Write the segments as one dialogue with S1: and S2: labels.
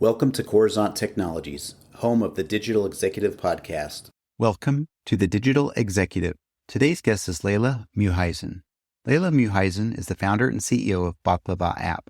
S1: Welcome to Coruzant Technologies, home of the Digital Executive Podcast.
S2: Welcome to the Digital Executive. Today's guest is Leila Muhaizen. Leila Muhaizen is the founder and CEO of Baklava app.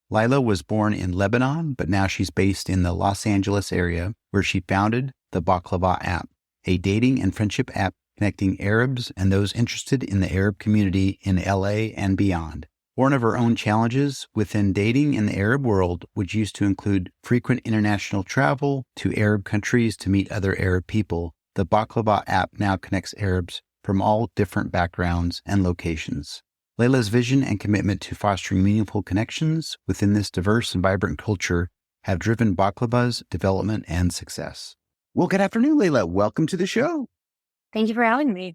S2: Leila was born in Lebanon, but now she's based in the Los Angeles area, where she founded the Baklava app, a dating and friendship app connecting Arabs and those interested in the Arab community in LA and beyond. One of her own challenges within dating in the Arab world, which used to include frequent international travel to Arab countries to meet other Arab people, the Baklava app now connects Arabs from all different backgrounds and locations. Leila's vision and commitment to fostering meaningful connections within this diverse and vibrant culture have driven Baklava's development and success. Well, good afternoon, Leila. Welcome to the show.
S3: Thank you for having me.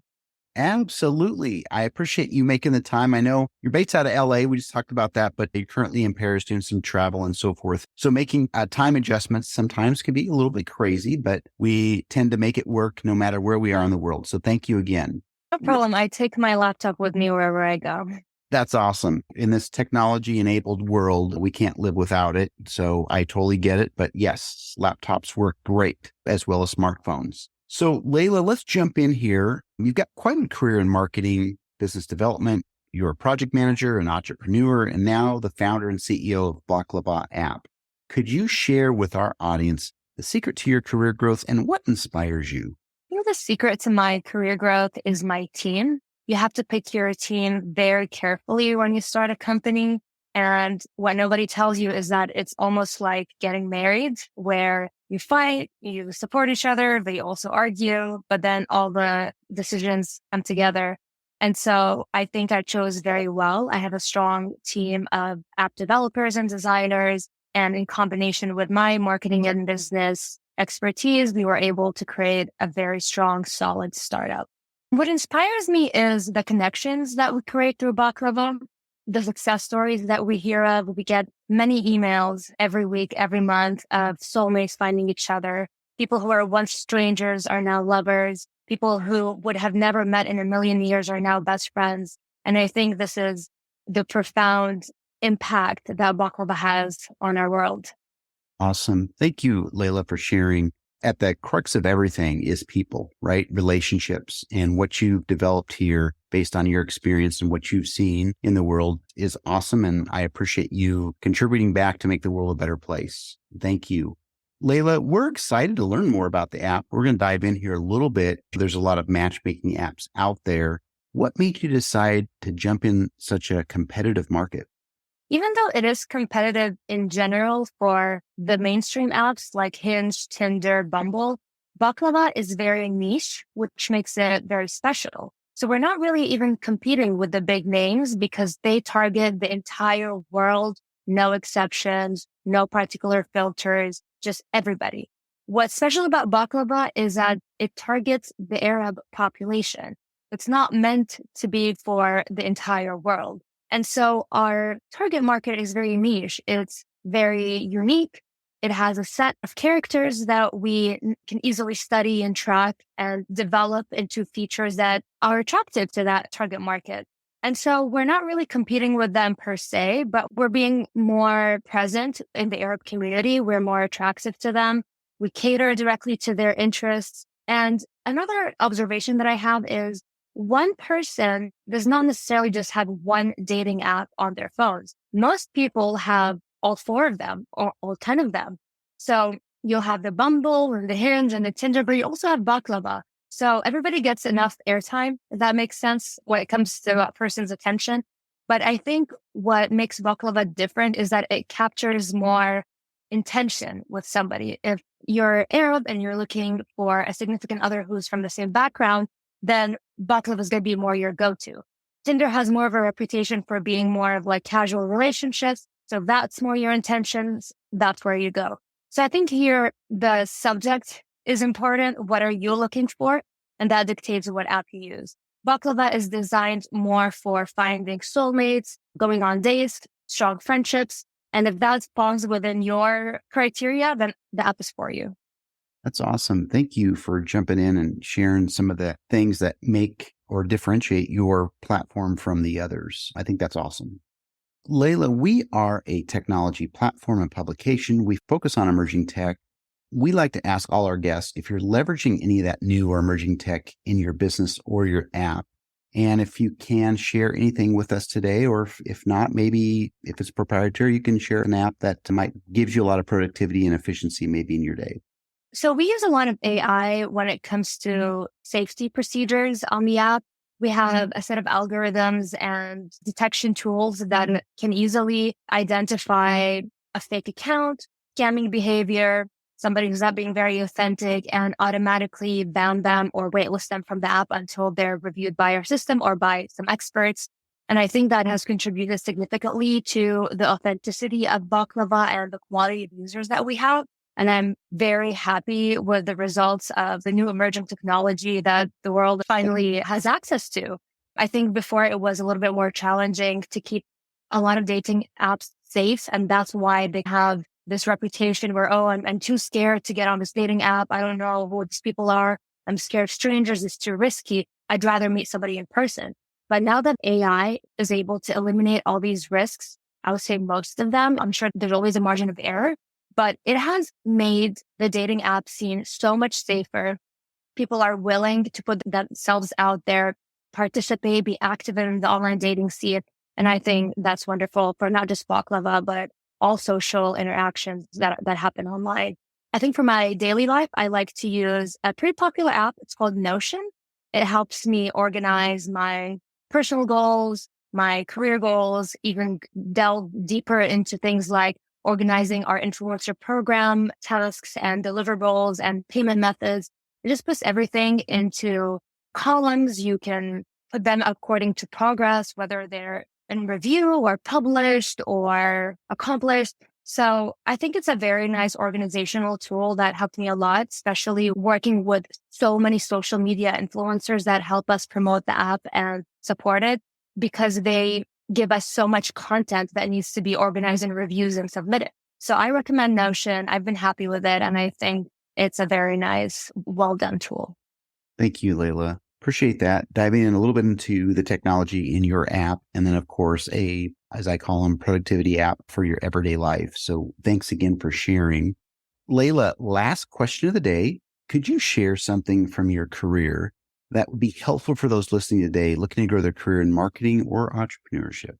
S2: Absolutely. I appreciate you making the time. I know you're based out of LA. We just talked about that, but you're currently in Paris doing some travel and so forth. So making time adjustments sometimes can be a little bit crazy, but we tend to make it work no matter where we are in the world. So thank you again.
S3: No problem. I take my laptop with me wherever I go.
S2: That's awesome. In this technology-enabled world, we can't live without it. So I totally get it. But yes, laptops work great, as well as smartphones. So Leila, let's jump in here. You've got quite a career in marketing, business development. You're a project manager, an entrepreneur, and now the founder and CEO of Baklava app. Could you share with our audience the secret to your career growth and what inspires you?
S3: The secret to my career growth is my team. You have to pick your team very carefully when you start a company. And what nobody tells you is that it's almost like getting married, where you fight, you support each other, but you also argue, but then all the decisions come together. And so I think I chose very well. I have a strong team of app developers and designers, and in combination with my marketing and business expertise, we were able to create a very strong, solid startup. What inspires me is the connections that we create through Baklava, the success stories that we hear of. We get many emails every week, every month of soulmates finding each other. People who are once strangers are now lovers. People who would have never met in a million years are now best friends. And I think this is the profound impact that Baklava has on our world.
S2: Awesome. Thank you, Leila, for sharing. At the crux of everything is people, right? Relationships, and what you've developed here based on your experience and what you've seen in the world is awesome. And I appreciate you contributing back to make the world a better place. Thank you. Leila, we're excited to learn more about the app. We're going to dive in here a little bit. There's a lot of matchmaking apps out there. What made you decide to jump in such a competitive market?
S3: Even though it is competitive in general for the mainstream apps like Hinge, Tinder, Bumble, Baklava is very niche, which makes it very special. So we're not really even competing with the big names because they target the entire world, no exceptions, no particular filters, just everybody. What's special about Baklava is that it targets the Arab population. It's not meant to be for the entire world. And so our target market is very niche. It's very unique. It has a set of characters that we can easily study and track and develop into features that are attractive to that target market. And so we're not really competing with them per se, but we're being more present in the Arab community. We're more attractive to them. We cater directly to their interests. And another observation that I have is one person does not necessarily just have one dating app on their phones. Most people have all 4 of them or all 10 of them. So you'll have the Bumble and the Hinge and the Tinder, but you also have Baklava. So everybody gets enough airtime, if that makes sense, when it comes to a person's attention. But I think what makes Baklava different is that it captures more intention with somebody. If you're Arab and you're looking for a significant other who's from the same background, then Baklava is going to be more your go-to. Tinder has more of a reputation for being more of like casual relationships. So if that's more your intentions, that's where you go. So I think here the subject is important. What are you looking for? And that dictates what app you use. Baklava is designed more for finding soulmates, going on dates, strong friendships. And if that falls within your criteria, then the app is for you.
S2: That's awesome. Thank you for jumping in and sharing some of the things that make or differentiate your platform from the others. I think that's awesome. Leila, we are a technology platform and publication. We focus on emerging tech. We like to ask all our guests if you're leveraging any of that new or emerging tech in your business or your app. And if you can share anything with us today, or if not, maybe if it's proprietary, you can share an app that might gives you a lot of productivity and efficiency maybe in your day.
S3: So we use a lot of AI when it comes to safety procedures on the app. We have a set of algorithms and detection tools that can easily identify a fake account, scamming behavior, somebody who's not being very authentic, and automatically ban them or waitlist them from the app until they're reviewed by our system or by some experts. And I think that has contributed significantly to the authenticity of Baklava and the quality of users that we have. And I'm very happy with the results of the new emerging technology that the world finally has access to. I think before it was a little bit more challenging to keep a lot of dating apps safe. And that's why they have this reputation where, oh, I'm too scared to get on this dating app. I don't know who these people are. I'm scared of strangers. It's too risky. I'd rather meet somebody in person. But now that AI is able to eliminate all these risks, I would say most of them, I'm sure there's always a margin of error, but it has made the dating app scene so much safer. People are willing to put themselves out there, participate, be active in the online dating scene. And I think that's wonderful for not just Baklava, but all social interactions that happen online. I think for my daily life, I like to use a pretty popular app. It's called Notion. It helps me organize my personal goals, my career goals, even delve deeper into things like organizing our influencer program tasks and deliverables and payment methods. It just puts everything into columns. You can put them according to progress, whether they're in review or published or accomplished. So I think it's a very nice organizational tool that helped me a lot, especially working with so many social media influencers that help us promote the app and support it, because they give us so much content that needs to be organized in reviews and submitted. So I recommend Notion. I've been happy with it. And I think it's a very nice, well done tool.
S2: Thank you, Leila. Appreciate that. Diving in a little bit into the technology in your app, and then of course, as I call them, productivity app for your everyday life. So thanks again for sharing. Leila, last question of the day. Could you share something from your career that would be helpful for those listening today, looking to grow their career in marketing or entrepreneurship?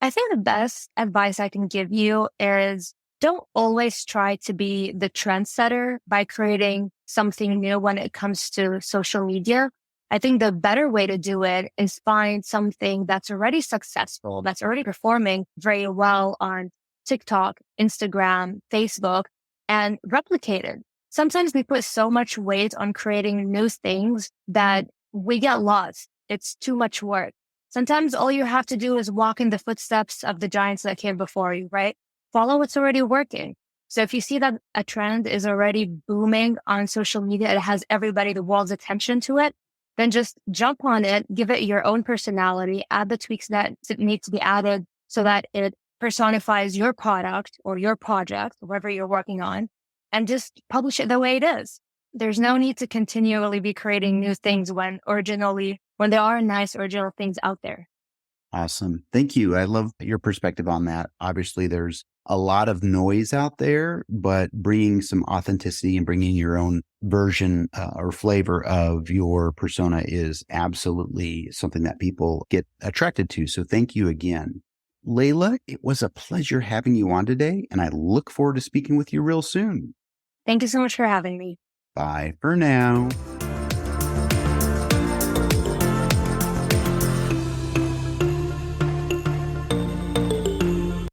S3: I think the best advice I can give you is don't always try to be the trendsetter by creating something new when it comes to social media. I think the better way to do it is find something that's already successful, that's already performing very well on TikTok, Instagram, Facebook, and replicate it. Sometimes we put so much weight on creating new things that we get lost. It's too much work. Sometimes all you have to do is walk in the footsteps of the giants that came before you, right? Follow what's already working. So if you see that a trend is already booming on social media, it has everybody, the world's attention to it, then just jump on it, give it your own personality, add the tweaks that need to be added so that it personifies your product or your project, whatever you're working on, and just publish it the way it is. There's no need to continually be creating new things when there are nice original things out there.
S2: Awesome. Thank you. I love your perspective on that. Obviously, there's a lot of noise out there, but bringing some authenticity and bringing your own version or flavor of your persona is absolutely something that people get attracted to. So thank you again. Leila, it was a pleasure having you on today, and I look forward to speaking with you real soon.
S3: Thank you so much for having me.
S2: Bye for now.